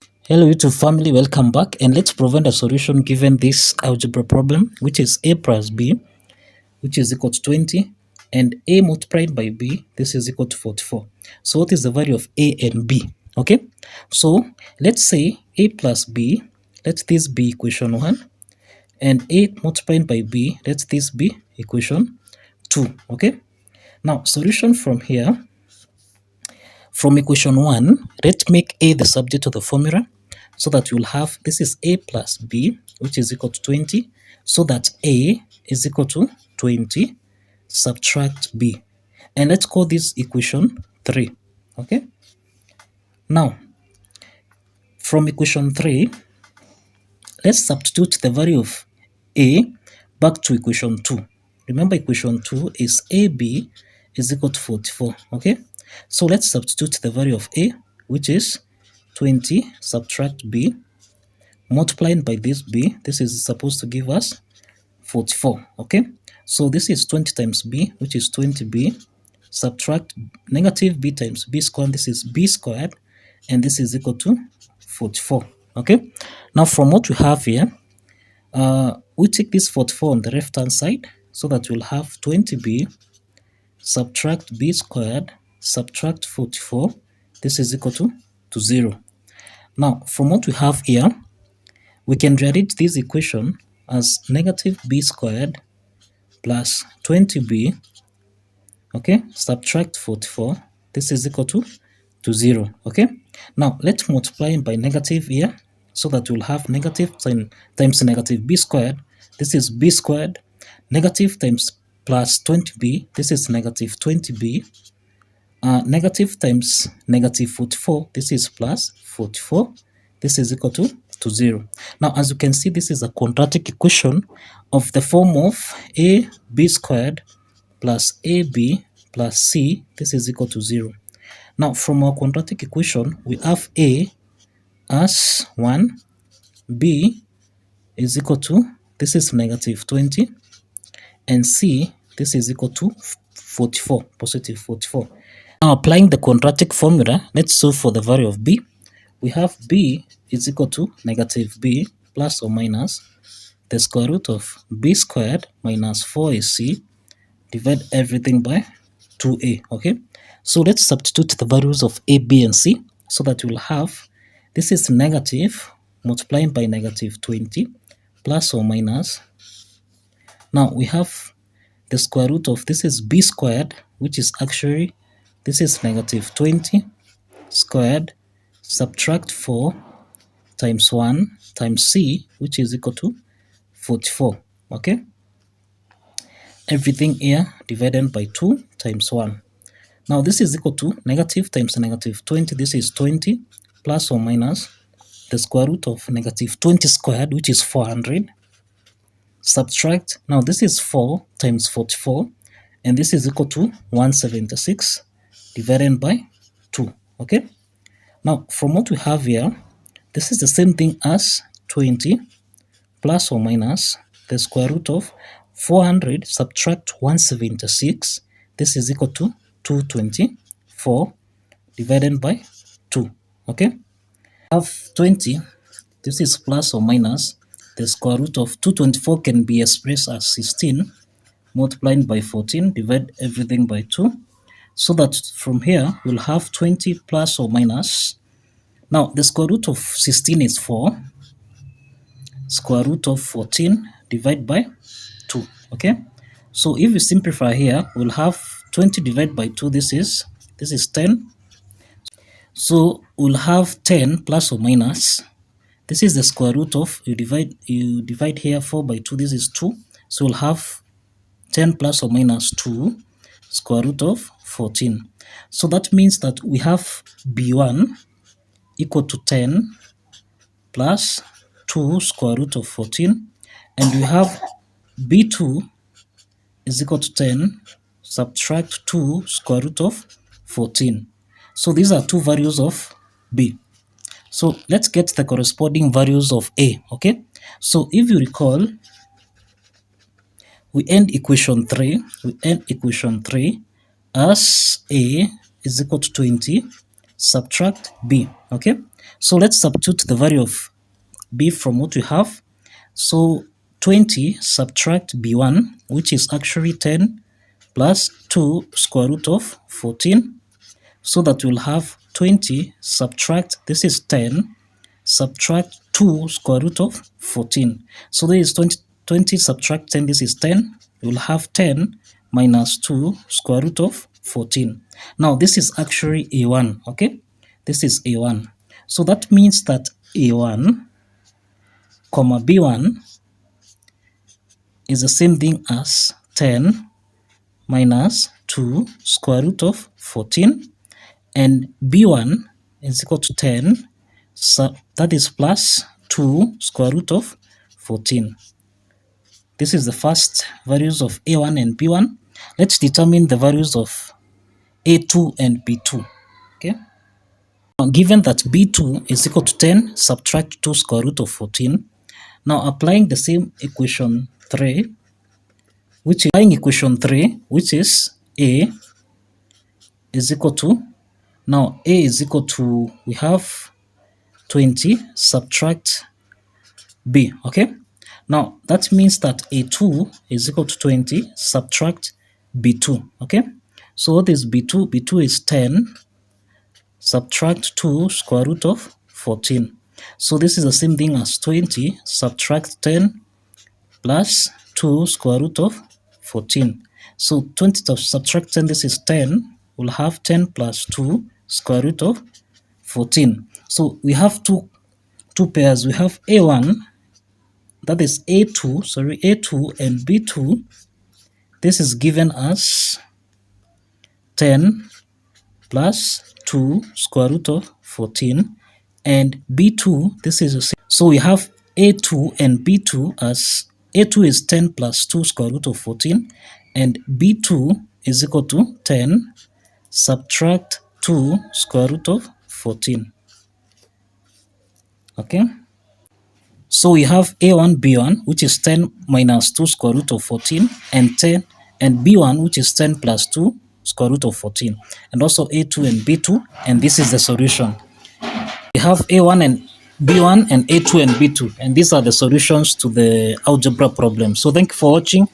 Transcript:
Hello YouTube family, welcome back, and let's provide a solution given this algebra problem, which is a plus b, which is equal to 20, and a multiplied by b, this is equal to 44. So what is the value of a and b? Okay, so let's say a plus b, let this be equation 1, and a multiplied by b, let this be equation 2. Okay, now solution from here. From equation 1, let's make a the subject of the formula so that you'll have, this is a plus b, which is equal to 20, so that a is equal to 20, subtract b. And let's call this equation 3, okay? Now, from equation 3, let's substitute the value of a back to equation 2. Remember, equation 2 is ab is equal to 44, okay? So let's substitute the value of a, which is 20, subtract b, multiplied by this b, this is supposed to give us 44, okay? So this is 20 times b, which is 20b, subtract negative b times b squared, this is b squared, and this is equal to 44, okay? Now from what we have here, we take this 44 on the left hand side, so that we'll have 20b, subtract b squared, subtract 44, this is equal to 0. Now, from what we have here, we can rearrange this equation as negative b squared plus 20b, okay, subtract 44, this is equal to 0, okay? Now, let's multiply by negative here, so that we'll have negative times negative b squared, this is b squared, negative times plus 20b, this is negative 20b, negative times negative 44, this is plus 44, this is equal to 0. Now, as you can see, this is a quadratic equation of the form of a b squared plus ab plus c, this is equal to 0. Now, from our quadratic equation, we have a as 1, b is equal to, this is negative 20, and c, this is equal to 44, positive 44. Now, applying the quadratic formula, let's solve for the value of b. We have b is equal to negative b plus or minus the square root of b squared minus 4ac, divide everything by 2a, okay? So let's substitute the values of a, b, and c, so that we'll have, this is negative multiplying by negative 20 plus or minus. Now we have the square root of, this is b squared, which is actually, this is negative 20 squared, subtract 4 times 1 times c, which is equal to 44, okay? Everything here divided by 2 times 1. Now this is equal to negative times negative 20, this is 20, plus or minus the square root of negative 20 squared, which is 400, subtract, now this is 4 times 44, and this is equal to 176, divided by 2, okay? Now, from what we have here, this is the same thing as 20 plus or minus the square root of 400 subtract 176, this is equal to 224, divided by 2, okay? Have 20, this is plus or minus the square root of 224 can be expressed as 16 multiplied by 14, divide everything by 2, so that from here we'll have 20 plus or minus. Now the square root of 16 is 4, square root of 14 divide by 2, okay? So if we simplify here, we'll have 20 divided by 2, this is 10. So we'll have 10 plus or minus, this is the square root of, you divide here 4 by 2, this is 2. So we'll have 10 plus or minus 2 square root of 14. So that means that we have b1 equal to 10 plus 2 square root of 14, and we have b2 is equal to 10 subtract 2 square root of 14. So these are two values of b. So let's get the corresponding values of a, okay? So if you recall, we end equation 3 as a is equal to 20, subtract b, okay? So let's substitute the value of b from what we have. So 20 subtract b1, which is actually 10, plus 2 square root of 14. So that we'll have 20 subtract, this is 10, subtract 2 square root of 14. So there is 20 subtract 10, this is 10. We'll have 10 minus 2 square root of 14. Now this is actually A1, okay? This is A1. So that means that A1, comma B1 is the same thing as 10 minus 2 square root of 14, and B1 is equal to 10, so that is plus 2 square root of 14. This is the first values of A1 and B1. Let's determine the values of A2 and B2. Okay. Now, given that B2 is equal to 10, subtract 2 square root of 14. Now applying the same equation 3, which is A is equal to, now A is equal to, we have 20 subtract B, okay? Now that means that A2 is equal to 20 subtract B2, okay? So what is B2? B2 is 10 subtract 2 square root of 14. So this is the same thing as 20 subtract 10 plus 2 square root of 14. So 20 subtract 10, this is 10. We'll have 10 plus 2 square root of 14. So we have two pairs. We have A1, that is A2 and B2. This is given as 10 plus 2 square root of 14, and B2, this is the same. So we have A2 and B2 as A2 is 10 plus 2 square root of 14, and B2 is equal to 10 subtract 2 square root of 14. Okay. So we have A1, B1, which is 10 minus 2 square root of 14, and B1, which is 10 plus 2 square root of 14, and also A2 and B2, and this is the solution. We have A1 and B1 and A2 and B2, and these are the solutions to the algebra problem. So thank you for watching.